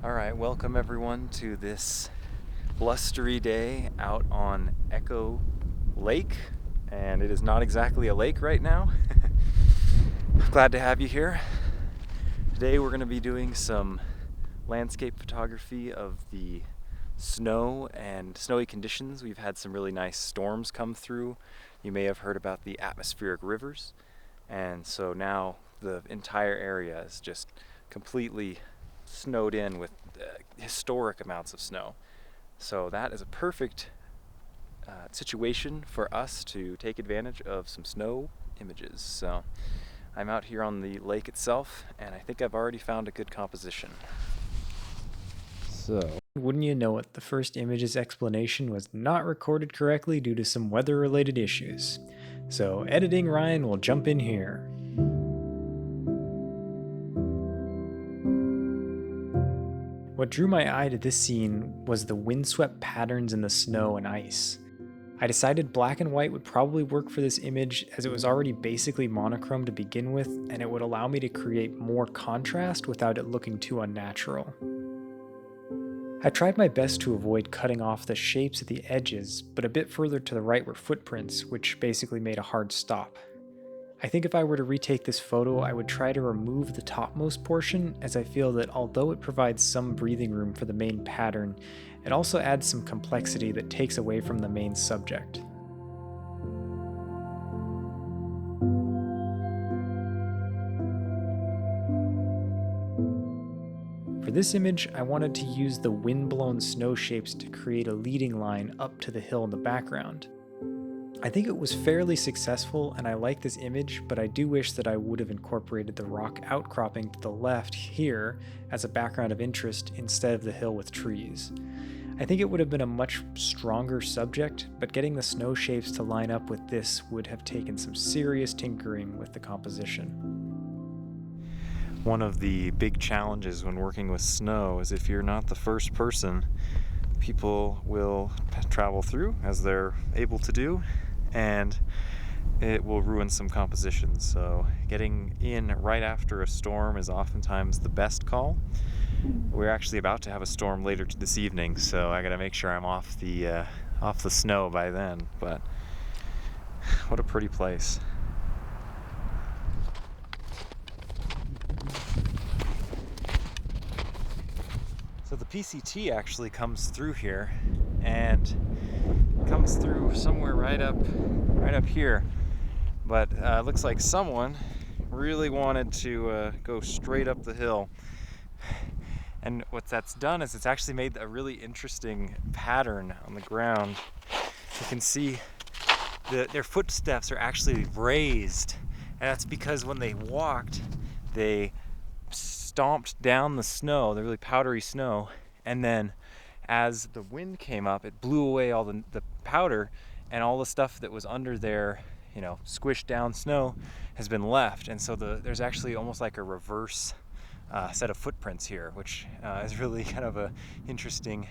All right, welcome everyone to this blustery day out on Echo Lake, and it is not exactly a lake right now. Glad to have you here. Today we're going to be doing some landscape photography of the snow and snowy conditions. We've had some really nice storms come through. You may have heard about the atmospheric rivers, and so now the entire area is just completely snowed in with historic amounts of snow. So that is a perfect situation for us to take advantage of some snow images. So I'm out here on the lake itself, and I think I've already found a good composition. So, wouldn't you know it, the first image's explanation was not recorded correctly due to some weather-related issues. So editing Ryan will jump in here. What drew my eye to this scene was the windswept patterns in the snow and ice. I decided black and white would probably work for this image as it was already basically monochrome to begin with, and it would allow me to create more contrast without it looking too unnatural. I tried my best to avoid cutting off the shapes at the edges, but a bit further to the right were footprints, which basically made a hard stop. I think if I were to retake this photo, I would try to remove the topmost portion, as I feel that although it provides some breathing room for the main pattern, it also adds some complexity that takes away from the main subject. For this image, I wanted to use the wind-blown snow shapes to create a leading line up to the hill in the background. I think it was fairly successful and I like this image, but I do wish that I would have incorporated the rock outcropping to the left here as a background of interest instead of the hill with trees. I think it would have been a much stronger subject, but getting the snow shapes to line up with this would have taken some serious tinkering with the composition. One of the big challenges when working with snow is if you're not the first person, people will travel through as they're able to do, and it will ruin some compositions. So getting in right after a storm is oftentimes the best call. We're actually about to have a storm later this evening, so I gotta make sure I'm off the snow by then. But what a pretty place. So the PCT actually comes through here, and comes through somewhere right up here. But it looks like someone really wanted to go straight up the hill. And what that's done is it's actually made a really interesting pattern on the ground. You can see their footsteps are actually raised, and that's because when they walked, they stomped down the snow, the really powdery snow, and then as the wind came up, it blew away all the powder, and all the stuff that was under there, squished down snow, has been left. And so there's actually almost like a reverse set of footprints here, which is really kind of a interesting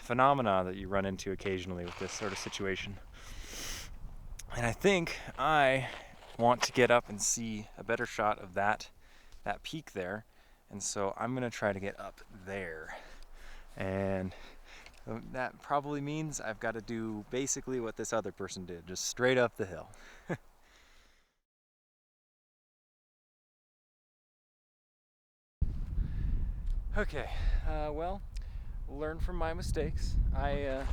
phenomena that you run into occasionally with this sort of situation. And I think I want to get up and see a better shot of that peak there, and so I'm gonna try to get up there, and that probably means I've got to do basically what this other person did, just straight up the hill. Okay, well, learn from my mistakes. I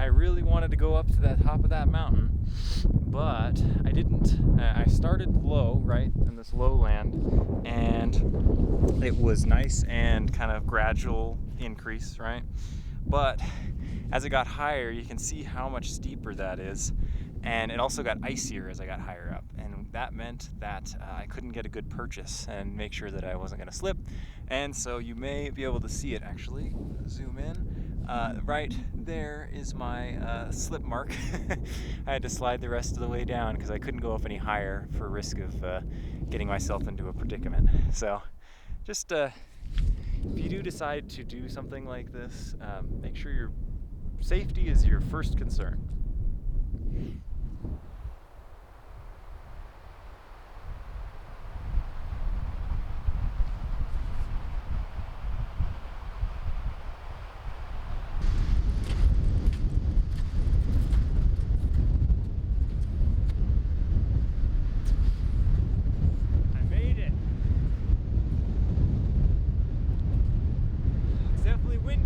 really wanted to go up to the top of that mountain, but I didn't. I started low, right, in this lowland, and it was nice and kind of gradual increase, right? But as it got higher, you can see how much steeper that is, and it also got icier as I got higher up, and that meant that I couldn't get a good purchase and make sure that I wasn't going to slip. And so you may be able to see it, actually. Zoom in. Right there is my slip mark. I had to slide the rest of the way down because I couldn't go up any higher for risk of getting myself into a predicament. So just if you do decide to do something like this, make sure your safety is your first concern.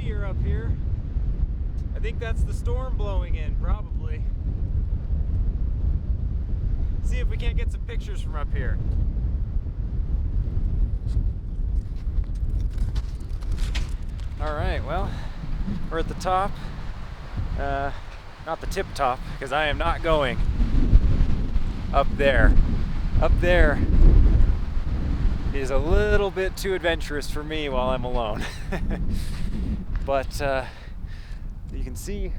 windier up here. I think that's the storm blowing in, probably. See if we can't get some pictures from up here. All right, well, we're at the top. Not the tip top, because I am not going up there. Up there is a little bit too adventurous for me while I'm alone. But you can see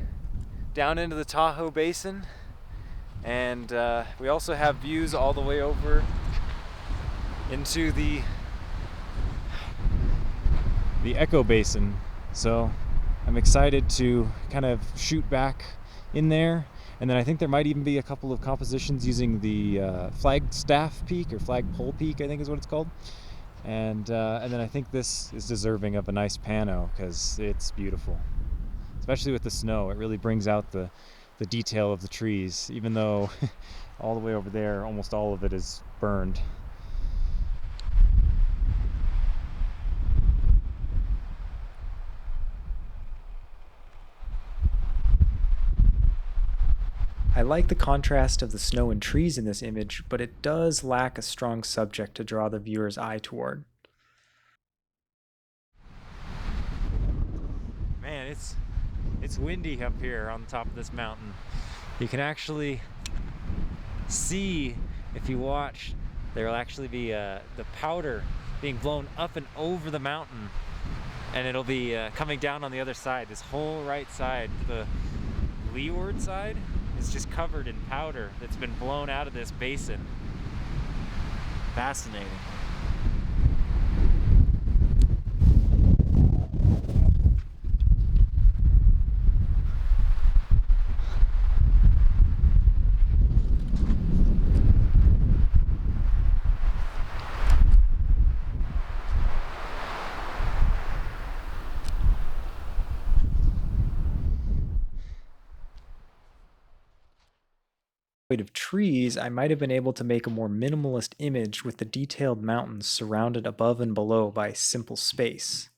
down into the Tahoe Basin, and we also have views all the way over into the Echo Basin. So I'm excited to kind of shoot back in there, and then I think there might even be a couple of compositions using the Flagstaff Peak, or Flagpole Peak, I think is what it's called. And then I think this is deserving of a nice pano because it's beautiful, especially with the snow. It really brings out the detail of the trees, even though all the way over there, almost all of it is burned. I like the contrast of the snow and trees in this image, but it does lack a strong subject to draw the viewer's eye toward. Man, it's windy up here on the top of this mountain. You can actually see, if you watch, there'll actually be the powder being blown up and over the mountain, and it'll be coming down on the other side. This whole right side, the leeward side, is just covered in powder that's been blown out of this basin. Fascinating. Of trees, I might have been able to make a more minimalist image with the detailed mountains surrounded above and below by simple space.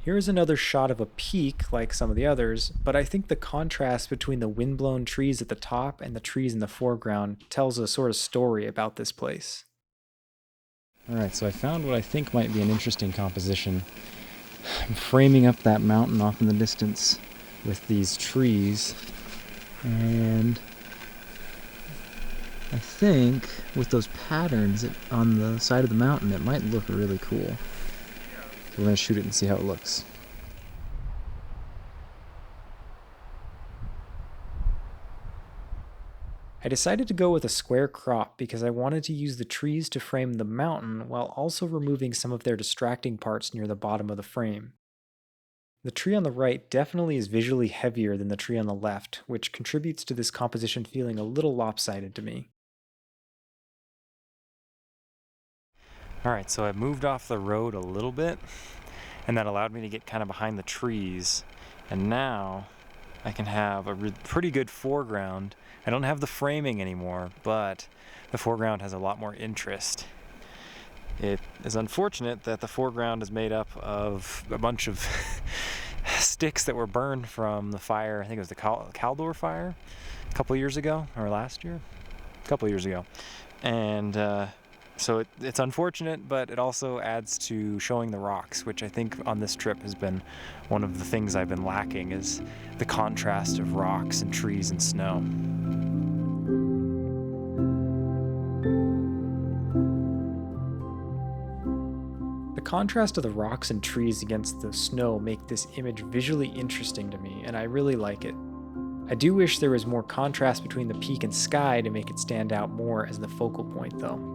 Here's another shot of a peak like some of the others, but I think the contrast between the windblown trees at the top and the trees in the foreground tells a sort of story about this place. Alright, so I found what I think might be an interesting composition. I'm framing up that mountain off in the distance with these trees, and I think with those patterns on the side of the mountain it might look really cool. We're going to shoot it and see how it looks. I decided to go with a square crop because I wanted to use the trees to frame the mountain while also removing some of their distracting parts near the bottom of the frame. The tree on the right definitely is visually heavier than the tree on the left, which contributes to this composition feeling a little lopsided to me. Alright, so I moved off the road a little bit, and that allowed me to get kind of behind the trees, and now I can have a pretty good foreground. I don't have the framing anymore, but the foreground has a lot more interest. It is unfortunate that the foreground is made up of a bunch of sticks that were burned from the fire. I think it was the Caldor fire a couple years ago, or last year? A couple years ago. And so it's unfortunate, but it also adds to showing the rocks, which I think on this trip has been one of the things I've been lacking, is the contrast of rocks and trees and snow. The contrast of the rocks and trees against the snow make this image visually interesting to me, and I really like it. I do wish there was more contrast between the peak and sky to make it stand out more as the focal point, though.